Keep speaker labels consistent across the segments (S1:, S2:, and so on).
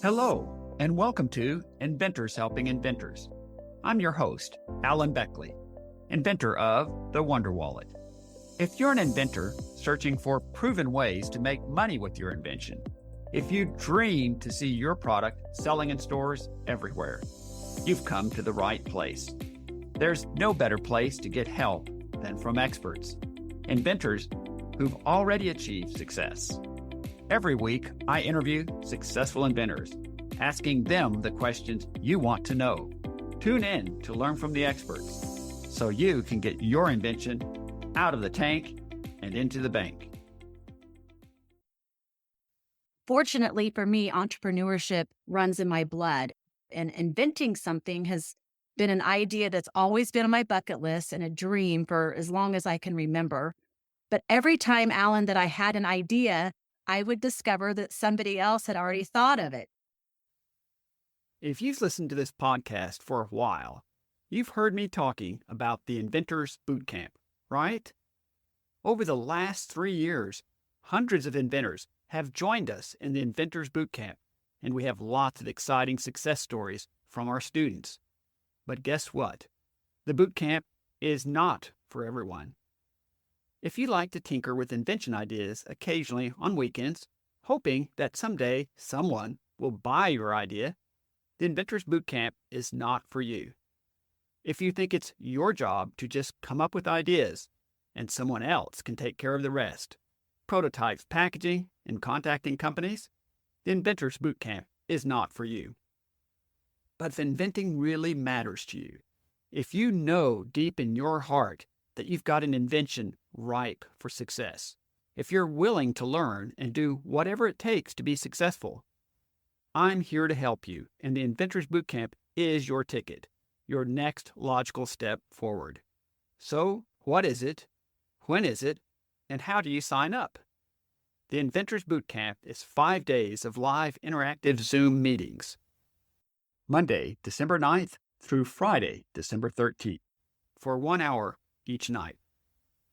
S1: Hello, and welcome to Inventors Helping Inventors. I'm your host, Alan Beckley, inventor of the Wonder Wallet. If you're an inventor searching for proven ways to make money with your invention, if you dream to see your product selling in stores everywhere, you've come to the right place. There's no better place to get help than from experts, inventors who've already achieved success. Every week, I interview successful inventors, asking them the questions you want to know. Tune in to learn from the experts so you can get your invention out of the tank and into the bank.
S2: Fortunately for me, entrepreneurship runs in my blood, and inventing something has been an idea that's always been on my bucket list and a dream for as long as I can remember. But every time, Alan, that I had an idea, I would discover that somebody else had already thought of it.
S1: If you've listened to this podcast for a while, you've heard me talking about the Inventors Bootcamp, right? Over the last 3 years, hundreds of inventors have joined us in the Inventors Bootcamp, and we have lots of exciting success stories from our students. But guess what? The bootcamp is not for everyone. If you like to tinker with invention ideas occasionally on weekends, hoping that someday someone will buy your idea, the Inventors Bootcamp is not for you. If you think it's your job to just come up with ideas and someone else can take care of the rest, prototypes, packaging, and contacting companies, the Inventors Bootcamp is not for you. But if inventing really matters to you, if you know deep in your heart that you've got an invention ripe for success, if you're willing to learn and do whatever it takes to be successful, I'm here to help you, and the Inventors Bootcamp is your ticket, your next logical step forward. So, what is it? When is it? And how do you sign up? The Inventors Bootcamp is 5 days of live interactive Zoom meetings. Monday, December 9th through Friday, December 13th, for 1 hour each night.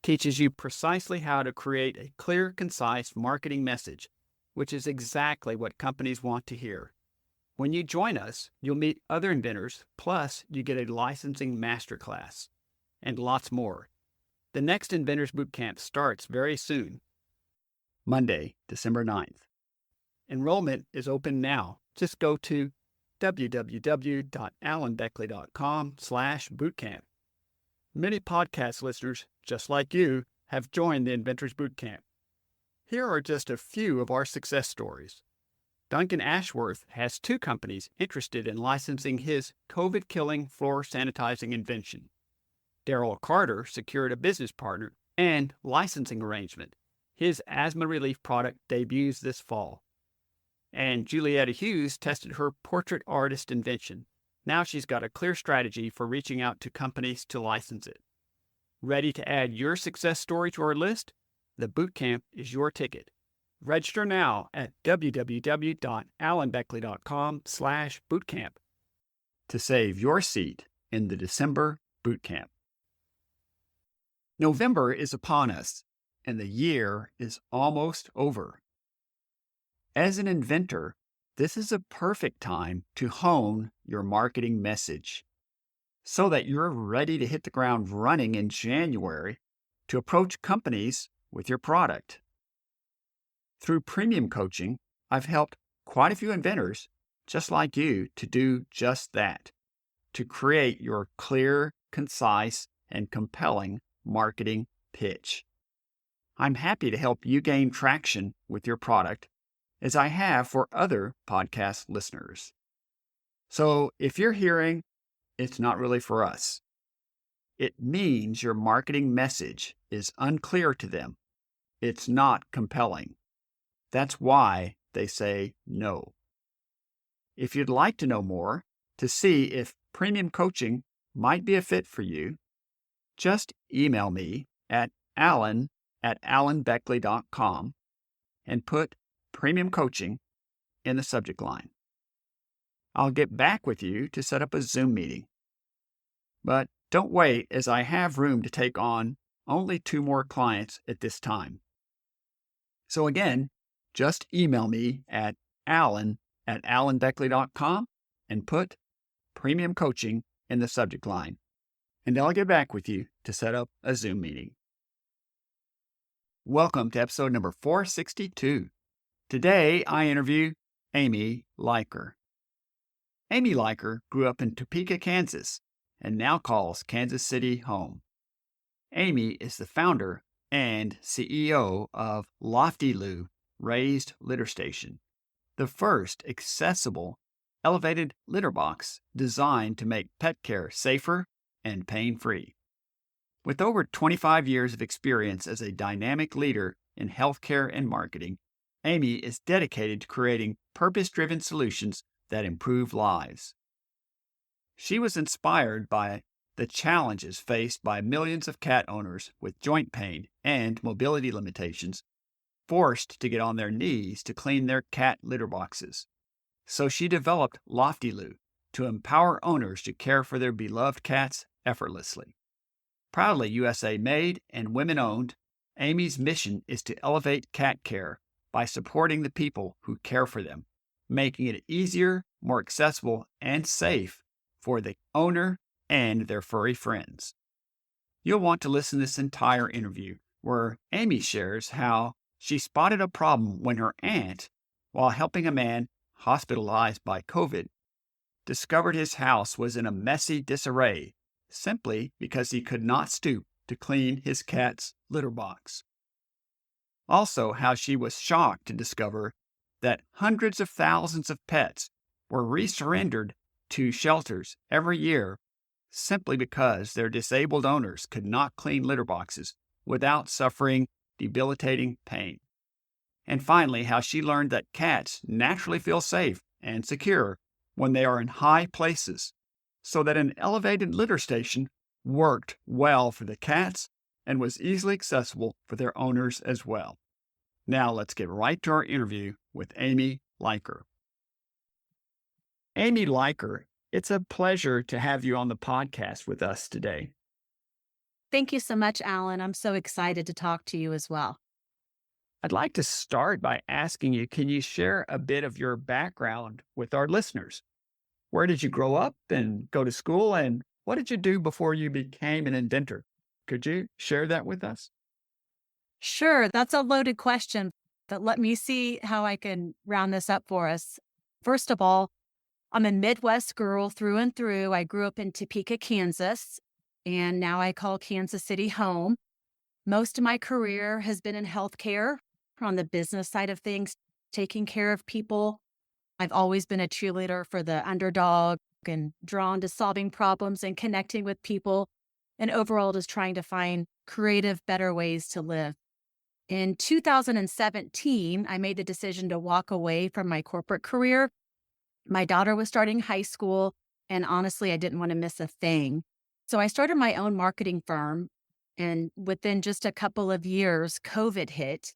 S1: Teaches you precisely how to create a clear, concise marketing message, which is exactly what companies want to hear. When you join us, you'll meet other inventors, plus you get a licensing masterclass, and lots more. The next Inventors Bootcamp starts very soon. Monday, December 9th. Enrollment is open now. Just go to www.alanbeckley.com/bootcamp. Many podcast listeners, just like you, have joined the Inventors Bootcamp. Here are just a few of our success stories. Duncan Ashworth has 2 companies interested in licensing his COVID-killing floor sanitizing invention. Daryl Carter secured a business partner and licensing arrangement. His asthma relief product debuts this fall. And Julietta Hughes tested her portrait artist invention. Now she's got a clear strategy for reaching out to companies to license it. Ready to add your success story to our list? The bootcamp is your ticket. Register now at www.alanbeckley.com/bootcamp to save your seat in the December bootcamp. November is upon us, and the year is almost over. As an inventor, this is a perfect time to hone your marketing message so that you're ready to hit the ground running in January to approach companies with your product. Through premium coaching, I've helped quite a few inventors just like you to do just that, to create your clear, concise, and compelling marketing pitch. I'm happy to help you gain traction with your product, as I have for other podcast listeners. So if you're hearing, it's not really for us, it means your marketing message is unclear to them. It's not compelling. That's why they say no. If you'd like to know more, to see if premium coaching might be a fit for you, just email me at alan@alanbeckley.com and put premium coaching in the subject line. I'll get back with you to set up a Zoom meeting. But don't wait, as I have room to take on only 2 more clients at this time. So again, just email me at alan at alanbeckley.com and put premium coaching in the subject line. And I'll get back with you to set up a Zoom meeting. Welcome to episode number 462. Today, I interview Amy Leiker. Amy Leiker grew up in Topeka, Kansas, and now calls Kansas City home. Amy is the founder and CEO of Lofty Loo Raised Litter Station, the first accessible elevated litter box designed to make pet care safer and pain-free. With over 25 years of experience as a dynamic leader in healthcare and marketing, Amy is dedicated to creating purpose-driven solutions that improve lives. She was inspired by the challenges faced by millions of cat owners with joint pain and mobility limitations, forced to get on their knees to clean their cat litter boxes. So she developed Lofty Loo to empower owners to care for their beloved cats effortlessly. Proudly USA made and women owned, Amy's mission is to elevate cat care by supporting the people who care for them, making it easier, more accessible, and safe for the owner and their furry friends. You'll want to listen to this entire interview, where Amy shares how she spotted a problem when her aunt, while helping a man hospitalized by COVID, discovered his house was in a messy disarray simply because he could not stoop to clean his cat's litter box. Also, how she was shocked to discover that hundreds of thousands of pets were resurrendered to shelters every year simply because their disabled owners could not clean litter boxes without suffering debilitating pain. And finally, how she learned that cats naturally feel safe and secure when they are in high places, so that an elevated litter station worked well for the cats and was easily accessible for their owners as well. Now let's get right to our interview with Amy Leiker. Amy Leiker, it's a pleasure to have you on the podcast with us today.
S2: Thank you so much, Alan. I'm so excited to talk to you as well.
S1: I'd like to start by asking you, can you share a bit of your background with our listeners? Where did you grow up and go to school, and what did you do before you became an inventor? Could you share that with us?
S2: Sure, that's a loaded question, but let me see how I can round this up for us. First of all, I'm a Midwest girl through and through. I grew up in Topeka, Kansas, and now I call Kansas City home. Most of my career has been in healthcare on the business side of things, taking care of people. I've always been a cheerleader for the underdog and drawn to solving problems and connecting with people, and overall just trying to find creative, better ways to live. In 2017, I made the decision to walk away from my corporate career. My daughter was starting high school, and honestly, I didn't want to miss a thing. So I started my own marketing firm, and within just a couple of years, COVID hit,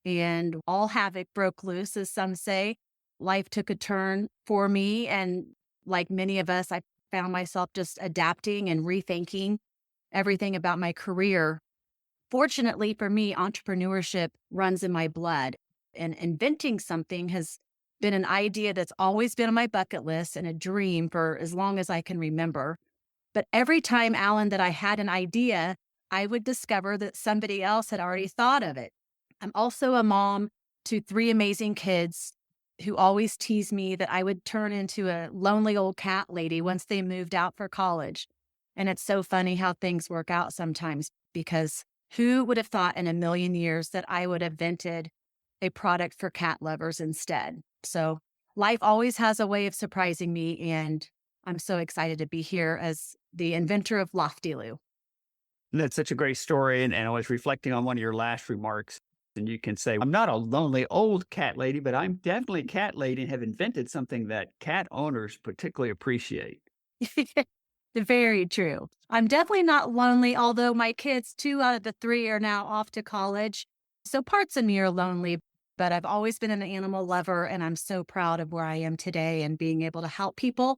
S2: and all havoc broke loose, as some say. Life took a turn for me, and like many of us, I found myself just adapting and rethinking everything about my career. Fortunately for me, entrepreneurship runs in my blood, and inventing something has been an idea that's always been on my bucket list and a dream for as long as I can remember. But every time, Alan, that I had an idea, I would discover that somebody else had already thought of it. I'm also a mom to 3 amazing kids who always tease me that I would turn into a lonely old cat lady once they moved out for college. And it's so funny how things work out sometimes, because who would have thought in a million years that I would have invented a product for cat lovers instead? So life always has a way of surprising me, and I'm so excited to be here as the inventor of Lofty Loo.
S1: That's such a great story. And I was reflecting on one of your last remarks. And you can say, I'm not a lonely old cat lady, but I'm definitely a cat lady and have invented something that cat owners particularly appreciate.
S2: Very true. I'm definitely not lonely, although my kids, 2 out of the 3 are now off to college. So parts of me are lonely, but I've always been an animal lover, and I'm so proud of where I am today and being able to help people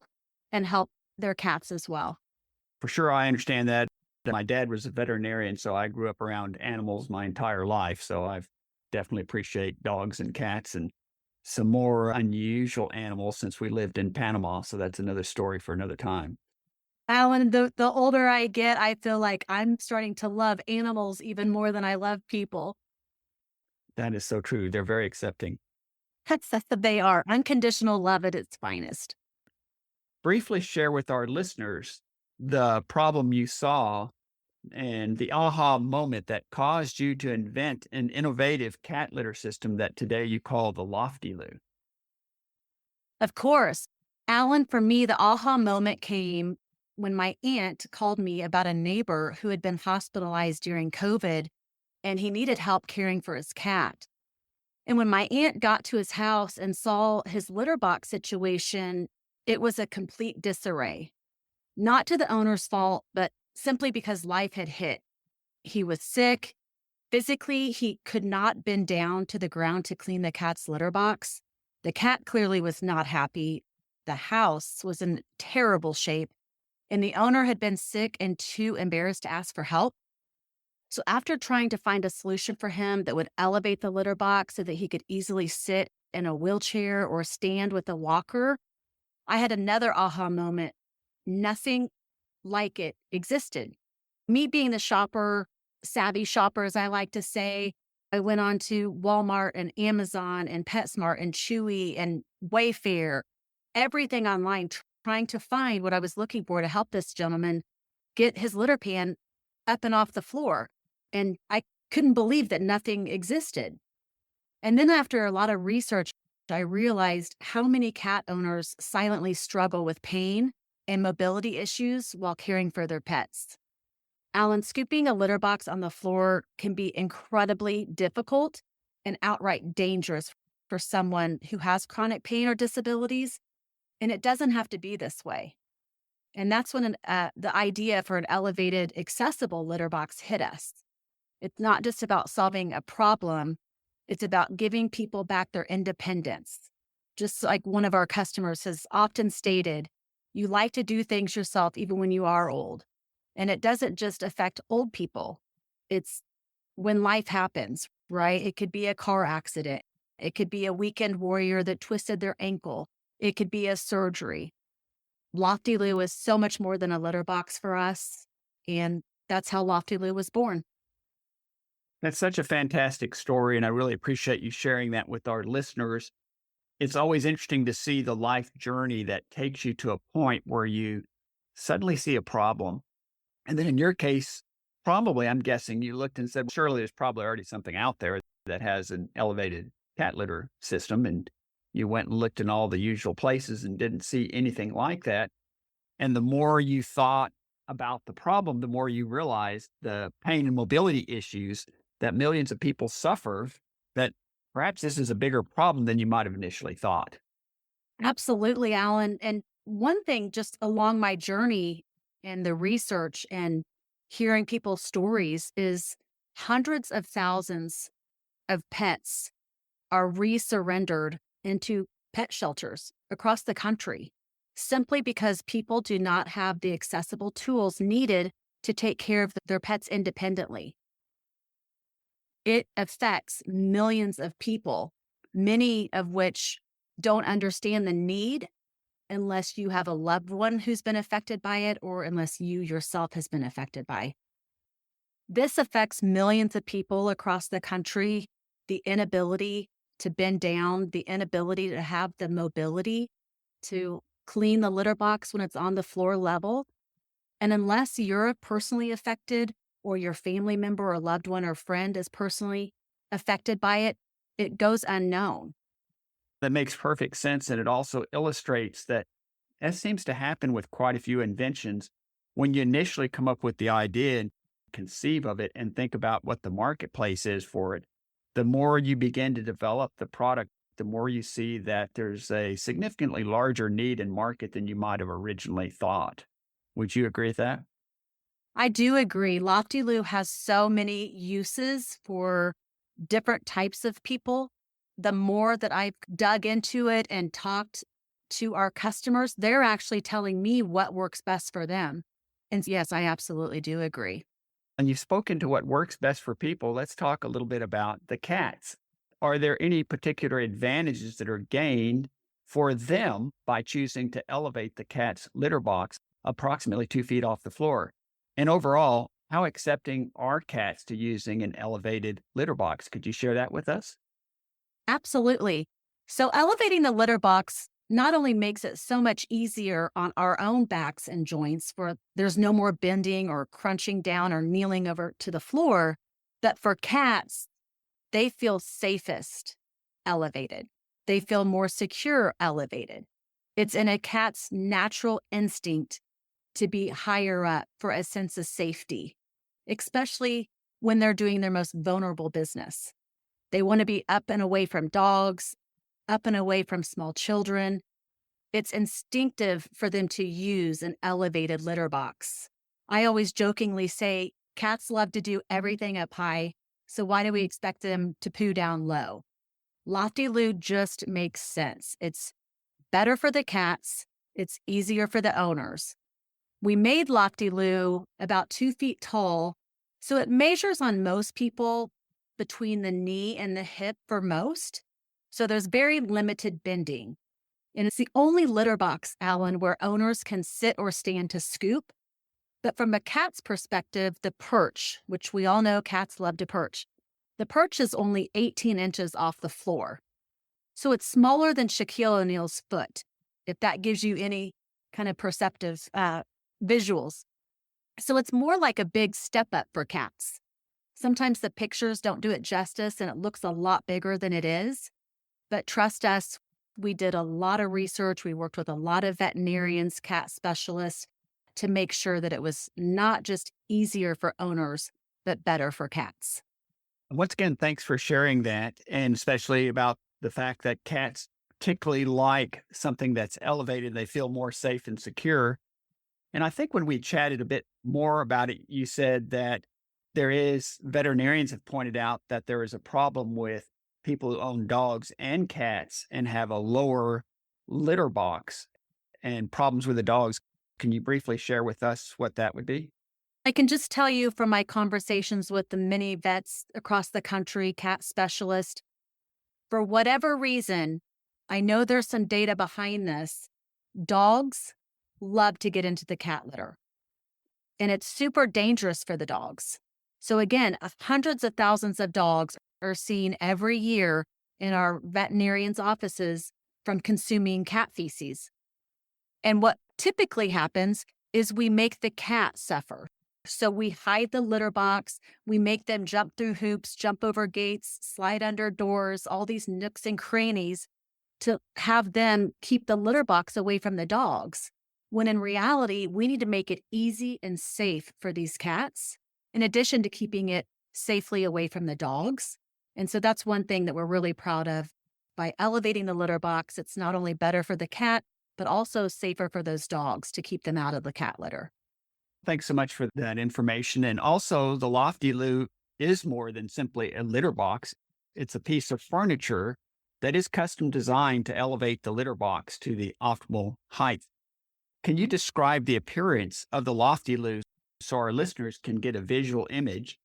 S2: and help their cats as well.
S1: For sure, I understand that. My dad was a veterinarian, so I grew up around animals my entire life. So I definitely appreciate dogs and cats. And some more unusual animals since we lived in Panama. So that's another story for another time.
S2: Alan, the older I get, I feel like I'm starting to love animals even more than I love people.
S1: That is so true. They're very accepting.
S2: That's what they are. Unconditional love at its finest.
S1: Briefly share with our listeners the problem you saw and the aha moment that caused you to invent an innovative cat litter system that today you call the Lofty Loo.
S2: Of course. Alan, for me, the aha moment came when my aunt called me about a neighbor who had been hospitalized during COVID and he needed help caring for his cat. And when my aunt got to his house and saw his litter box situation, it was a complete disarray. Not to the owner's fault, but simply because life had hit. He was sick. Physically, he could not bend down to the ground to clean the cat's litter box. The cat clearly was not happy. The house was in terrible shape, and the owner had been sick and too embarrassed to ask for help. So, after trying to find a solution for him that would elevate the litter box so that he could easily sit in a wheelchair or stand with a walker, I had another aha moment. Nothing like it existed. Me being the shopper, savvy shopper, as I like to say, I went on to Walmart and Amazon and PetSmart and Chewy and Wayfair, everything online, trying to find what I was looking for to help this gentleman get his litter pan up and off the floor. And I couldn't believe that nothing existed. And then after a lot of research, I realized how many cat owners silently struggle with pain and mobility issues while caring for their pets. Alan, scooping a litter box on the floor can be incredibly difficult and outright dangerous for someone who has chronic pain or disabilities, and it doesn't have to be this way. And that's when the idea for an elevated, accessible litter box hit us. It's not just about solving a problem, it's about giving people back their independence. Just like one of our customers has often stated, you like to do things yourself even when you are old. And it doesn't just affect old people, it's when life happens, right? It could be a car accident, it could be a weekend warrior that twisted their ankle, it could be a surgery. Lofty Loo is so much more than a litter box for us. And that's how Lofty Loo was born.
S1: That's such a fantastic story, and I really appreciate you sharing that with our listeners. It's always interesting to see the life journey that takes you to a point where you suddenly see a problem. And then in your case, probably, I'm guessing you looked and said, surely there's probably already something out there that has an elevated cat litter system. And you went and looked in all the usual places and didn't see anything like that. And the more you thought about the problem, the more you realized the pain and mobility issues that millions of people suffer, that perhaps this is a bigger problem than you might have initially thought.
S2: Absolutely, Alan. And one thing just along my journey and the research and hearing people's stories is hundreds of thousands of pets are resurrendered into pet shelters across the country simply because people do not have the accessible tools needed to take care of their pets independently. It affects millions of people, many of which don't understand the need unless you have a loved one who's been affected by it or unless you yourself has been affected by. This affects millions of people across the country, the inability to bend down, the inability to have the mobility to clean the litter box when it's on the floor level. And unless you're personally affected or your family member or loved one or friend is personally affected by it, it goes unknown.
S1: That makes perfect sense. And it also illustrates that that seems to happen with quite a few inventions. When you initially come up with the idea and conceive of it and think about what the marketplace is for it, the more you begin to develop the product, the more you see that there's a significantly larger need and market than you might have originally thought. Would you agree with that?
S2: I do agree. Lofty Loo has so many uses for different types of people. The more that I've dug into it and talked to our customers, they're actually telling me what works best for them. And yes, I absolutely do agree.
S1: And you've spoken to what works best for people. Let's talk a little bit about the cats. are there any particular advantages that are gained for them by choosing to elevate the cat's litter box approximately 2 feet off the floor? And overall, how accepting are cats to using an elevated litter box? Could you share that with us?
S2: Absolutely. So, elevating the litter box not only makes it so much easier on our own backs and joints, for there's no more bending or crunching down or kneeling over to the floor, but for cats, they feel safest elevated. They feel more secure elevated. It's in a cat's natural instinct to be higher up for a sense of safety, especially when they're doing their most vulnerable business. They want to be up and away from dogs, up and away from small children. It's instinctive for them to use an elevated litter box. I always jokingly say cats love to do everything up high, so why do we expect them to poo down low? Lofty Loo just makes sense. It's better for the cats, it's easier for the owners. We made Lofty Loo about 2 feet tall, so it measures on most people between the knee and the hip for most. So there's very limited bending. And it's the only litter box, Alan, where owners can sit or stand to scoop. But from a cat's perspective, the perch, which we all know cats love to perch, the perch is only 18 inches off the floor. So it's smaller than Shaquille O'Neal's foot, if that gives you any kind of perceptive visuals. So it's more like a big step up for cats. Sometimes the pictures don't do it justice and it looks a lot bigger than it is. But trust us, we did a lot of research. We worked with a lot of veterinarians, cat specialists to make sure that it was not just easier for owners, but better for cats.
S1: Once again, thanks for sharing that, and especially about the fact that cats particularly like something that's elevated. They feel more safe and secure. And I think when we chatted a bit more about it, you said that veterinarians have pointed out that there is a problem with people who own dogs and cats and have a lower litter box and problems with the dogs. Can you briefly share with us what that would be?
S2: I can just tell you from my conversations with the many vets across the country, cat specialists, for whatever reason, I know there's some data behind this. Dogs love to get into the cat litter, and it's super dangerous for the dogs. So, again, hundreds of thousands of dogs are seen every year in our veterinarians' offices from consuming cat feces. And what typically happens is we make the cat suffer. So we hide the litter box, we make them jump through hoops, jump over gates, slide under doors, all these nooks and crannies to have them keep the litter box away from the dogs. When in reality, we need to make it easy and safe for these cats, in addition to keeping it safely away from the dogs. And so that's one thing that we're really proud of. By elevating the litter box, it's not only better for the cat, but also safer for those dogs to keep them out of the cat litter.
S1: Thanks so much for that information. And also, the Lofty Loo is more than simply a litter box. It's a piece of furniture that is custom designed to elevate the litter box to the optimal height. Can you describe the appearance of the Lofty Loo so our listeners can get a visual image?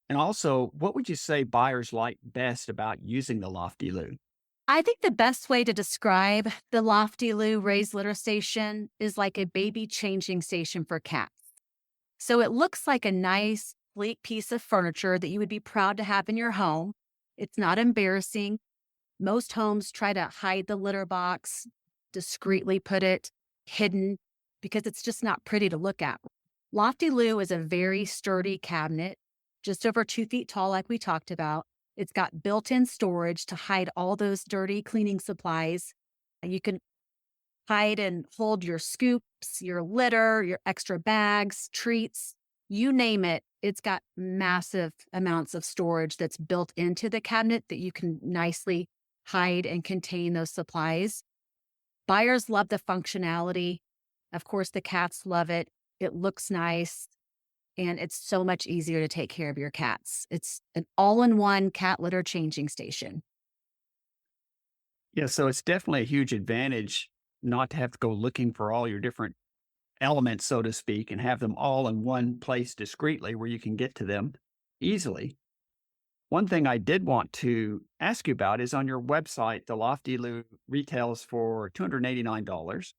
S1: And also, what would you say buyers like best about using the Lofty Loo?
S2: I think the best way to describe the Lofty Loo raised litter station is like a baby changing station for cats. So it looks like a nice, sleek piece of furniture that you would be proud to have in your home. It's not embarrassing. Most homes try to hide the litter box, discreetly put it hidden because it's just not pretty to look at. Lofty Loo is a very sturdy cabinet, just over 2 feet tall, like we talked about. It's got built in storage to hide all those dirty cleaning supplies. You can hide and hold your scoops, your litter, your extra bags, treats, you name it. It's got massive amounts of storage that's built into the cabinet that you can nicely hide and contain those supplies. Buyers love the functionality. Of course, the cats love it. It looks nice, and it's so much easier to take care of your cats. It's an all-in-one cat litter changing station.
S1: Yeah, so it's definitely a huge advantage not to have to go looking for all your different elements, so to speak, and have them all in one place discreetly where you can get to them easily. One thing I did want to ask you about is on your website, the Lofty Loo retails for $289.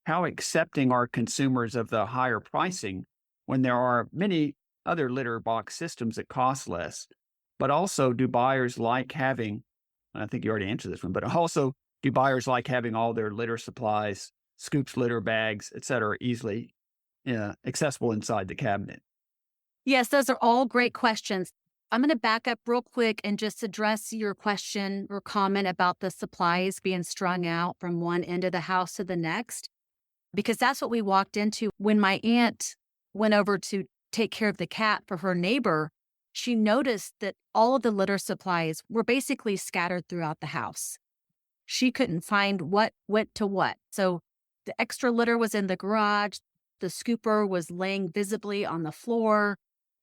S1: How accepting are consumers of the higher pricing when there are many other litter box systems that cost less? But also, do buyers like having, and I think you already answered this one, but also, do buyers like having all their litter supplies, scoops, litter bags, et cetera, easily accessible inside the cabinet?
S2: Yes, those are all great questions. I'm going to back up real quick and just address your question or comment about the supplies being strung out from one end of the house to the next, because that's what we walked into when my aunt went over to take care of the cat for her neighbor. She noticed that all of the litter supplies were basically scattered throughout the house. She couldn't find what went to what. So the extra litter was in the garage. The scooper was laying visibly on the floor.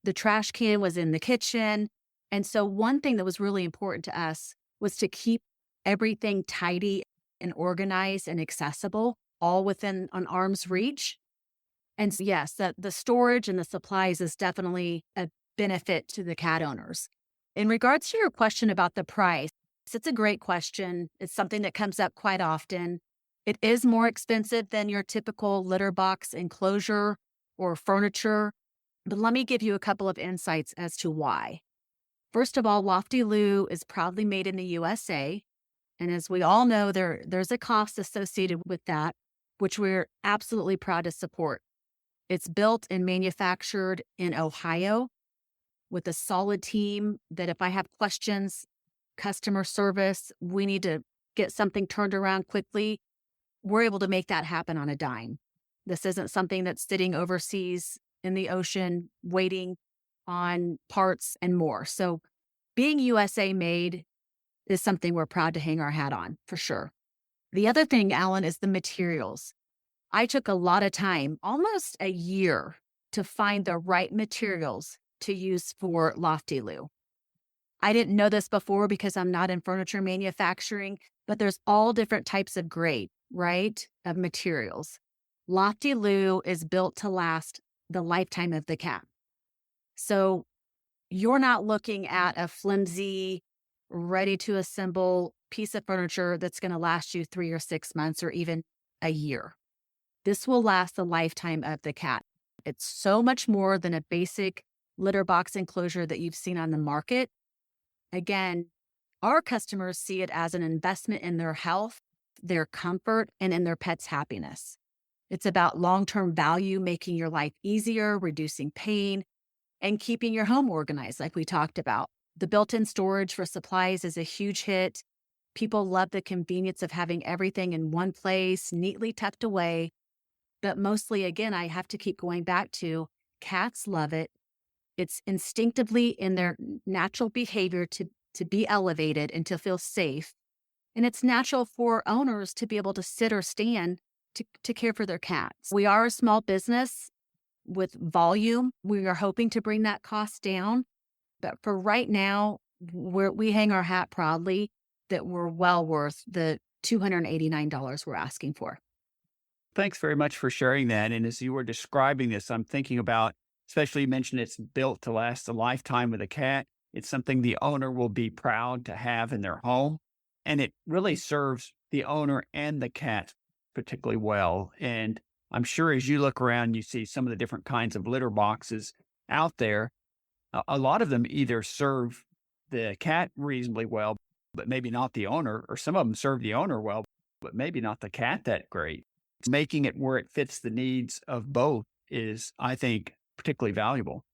S2: The trash can was in the kitchen. And so one thing that was really important to us was to keep everything tidy and organized and accessible, all within an arm's reach. And yes, that the storage and the supplies is definitely a benefit to the cat owners. In regards to your question about the price, it's a great question. It's something that comes up quite often. It is more expensive than your typical litter box enclosure or furniture, but let me give you a couple of insights as to why. First of all, Lofty Loo is proudly made in the USA. And as we all know, there's a cost associated with that, which we're absolutely proud to support. It's built and manufactured in Ohio with a solid team that if I have questions, customer service, we need to get something turned around quickly, we're able to make that happen on a dime. This isn't something that's sitting overseas in the ocean waiting on parts and more. So being USA made is something we're proud to hang our hat on for sure. The other thing, Alan, is the materials. I took a lot of time, almost a year, to find the right materials to use for Lofty Loo. I didn't know this before because I'm not in furniture manufacturing, but there's all different types of grade, right, of materials. Lofty Loo is built to last the lifetime of the cat. So you're not looking at a flimsy, ready to assemble piece of furniture that's going to last you 3 or 6 months or even a year. This will last the lifetime of the cat. It's so much more than a basic litter box enclosure that you've seen on the market. Again, our customers see it as an investment in their health, their comfort, and in their pet's happiness. It's about long-term value, making your life easier, reducing pain, and keeping your home organized, like we talked about. The built-in storage for supplies is a huge hit. People love the convenience of having everything in one place, neatly tucked away. But mostly, again, I have to keep going back to cats love it. It's instinctively in their natural behavior to be elevated and to feel safe. And it's natural for owners to be able to sit or stand to care for their cats. We are a small business with volume. We are hoping to bring that cost down. But for right now, we hang our hat proudly that we're well worth the $289 we're asking for.
S1: Thanks very much for sharing that. And as you were describing this, I'm thinking about, especially you mentioned it's built to last a lifetime with a cat. It's something the owner will be proud to have in their home. And it really serves the owner and the cat particularly well. And I'm sure as you look around, you see some of the different kinds of litter boxes out there. A lot of them either serve the cat reasonably well, but maybe not the owner, or some of them serve the owner well, but maybe not the cat that great. Making it where it fits the needs of both is, I think, particularly valuable.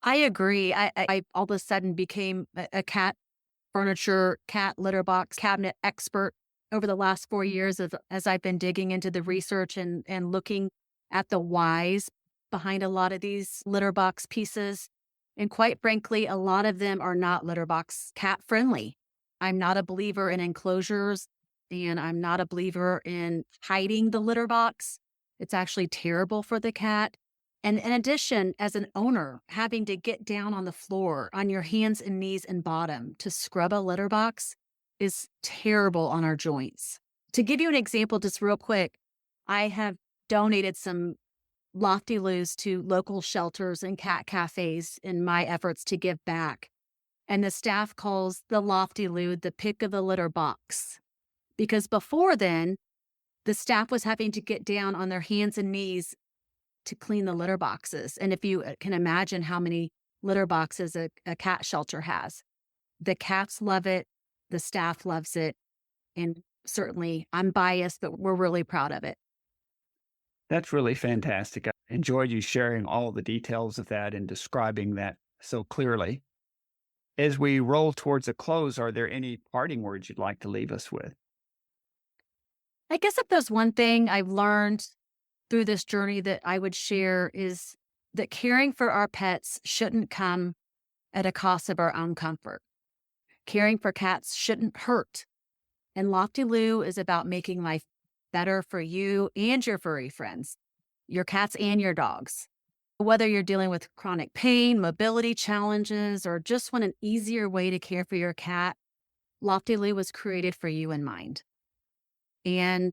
S2: I agree. I all of a sudden became a cat furniture, cat litter box cabinet expert over the last 4 years as I've been digging into the research and looking at the whys behind a lot of these litter box pieces. And quite frankly, a lot of them are not litter box cat friendly. I'm not a believer in enclosures and I'm not a believer in hiding the litter box. It's actually terrible for the cat. And in addition, as an owner, having to get down on the floor on your hands and knees and bottom to scrub a litter box is terrible on our joints. To give you an example, just real quick, I have donated some Lofty Loos to local shelters and cat cafes in my efforts to give back. And the staff calls the Lofty Loo the pick of the litter box. Because before then, the staff was having to get down on their hands and knees to clean the litter boxes. And if you can imagine how many litter boxes a cat shelter has, the cats love it, the staff loves it, and certainly I'm biased, but we're really proud of it.
S1: That's really fantastic. I enjoyed you sharing all the details of that and describing that so clearly. As we roll towards a close, are there any parting words you'd like to leave us with?
S2: I guess if there's one thing I've learned through this journey that I would share is that caring for our pets shouldn't come at a cost of our own comfort. Caring for cats shouldn't hurt. And Lofty Loo is about making life better for you and your furry friends, your cats and your dogs. Whether you're dealing with chronic pain, mobility challenges, or just want an easier way to care for your cat, Lofty Loo was created for you in mind. And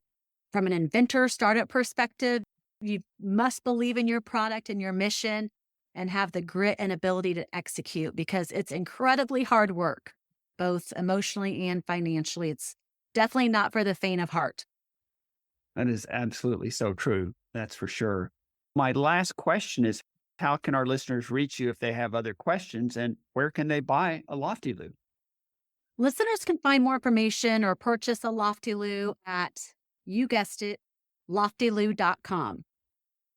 S2: from an inventor startup perspective, you must believe in your product and your mission and have the grit and ability to execute because it's incredibly hard work, both emotionally and financially. It's definitely not for the faint of heart.
S1: That is absolutely so true. That's for sure. My last question is, how can our listeners reach you if they have other questions, and where can they buy a Lofty Loo?
S2: Listeners can find more information or purchase a Lofty Loo at, you guessed it, loftyloo.com.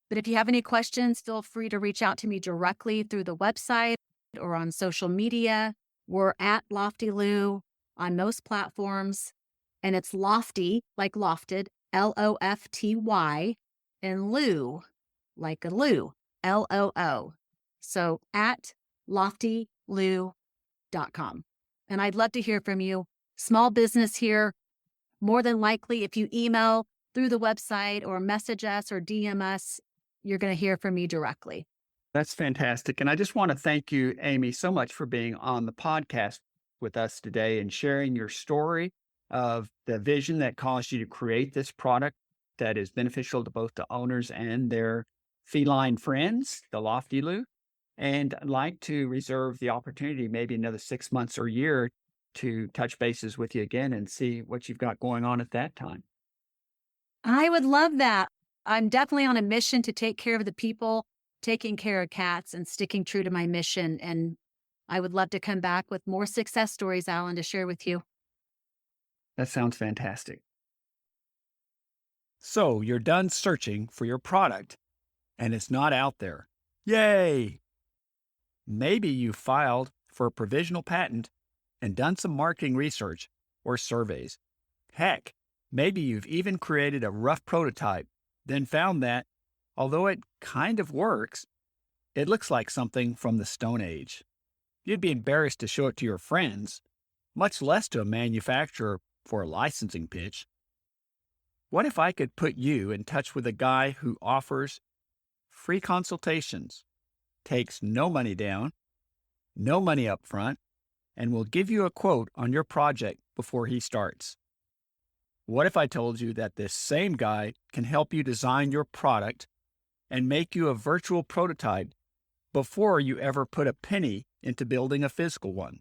S2: But if you have any questions, feel free to reach out to me directly through the website or on social media. We're at Lofty Loo on most platforms, and it's Lofty, like lofted, Lofty, and Loo, like a loo, Loo. So at loftyloo.com. And I'd love to hear from you. Small business here. More than likely, if you email through the website or message us or DM us, you're going to hear from me directly.
S1: That's fantastic. And I just want to thank you, Amy, so much for being on the podcast with us today and sharing your story of the vision that caused you to create this product that is beneficial to both the owners and their feline friends, the Lofty Loo. And I'd like to reserve the opportunity, maybe another 6 months or year, to touch bases with you again and see what you've got going on at that time.
S2: I would love that. I'm definitely on a mission to take care of the people, taking care of cats, and sticking true to my mission. And I would love to come back with more success stories, Alan, to share with you.
S1: That sounds fantastic. So you're done searching for your product and it's not out there. Yay! Maybe you filed for a provisional patent and done some marketing research or surveys. Heck, maybe you've even created a rough prototype, then found that, although it kind of works, it looks like something from the Stone Age. You'd be embarrassed to show it to your friends, much less to a manufacturer for a licensing pitch. What if I could put you in touch with a guy who offers free consultations, takes no money down, no money up front, and will give you a quote on your project before he starts? What if I told you that this same guy can help you design your product and make you a virtual prototype before you ever put a penny into building a physical one?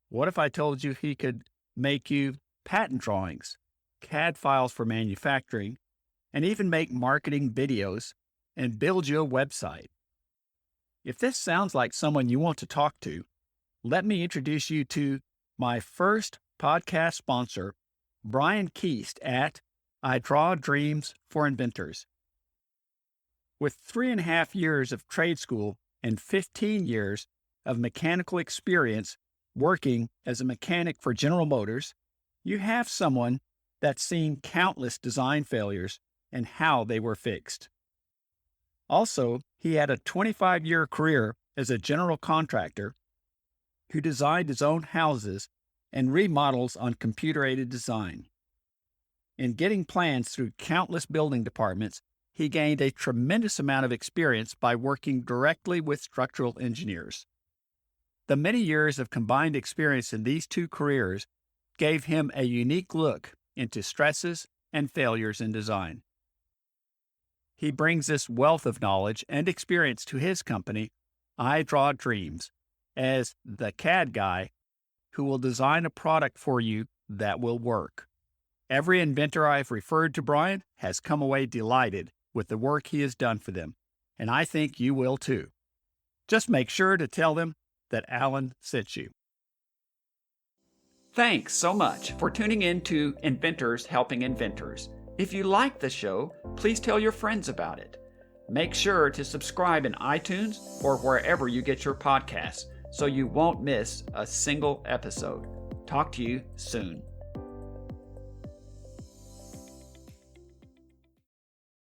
S1: What if I told you he could make you patent drawings, CAD files for manufacturing, and even make marketing videos and build you a website? If this sounds like someone you want to talk to, let me introduce you to my first podcast sponsor, Brian Keast at I Draw Dreams for Inventors. With 3.5 years of trade school and 15 years of mechanical experience working as a mechanic for General Motors, you have someone that's seen countless design failures and how they were fixed. Also, he had a 25-year career as a general contractor who designed his own houses and remodels on computer-aided design. In getting plans through countless building departments, he gained a tremendous amount of experience by working directly with structural engineers. The many years of combined experience in these two careers gave him a unique look into stresses and failures in design. He brings this wealth of knowledge and experience to his company, I Draw Dreams, as the CAD guy who will design a product for you that will work. Every inventor I've referred to Brian has come away delighted with the work he has done for them, and I think you will too. Just make sure to tell them that Alan sent you. Thanks so much for tuning in to Inventors Helping Inventors. If you like the show, please tell your friends about it. Make sure to subscribe in iTunes or wherever you get your podcasts so you won't miss a single episode. Talk to you soon.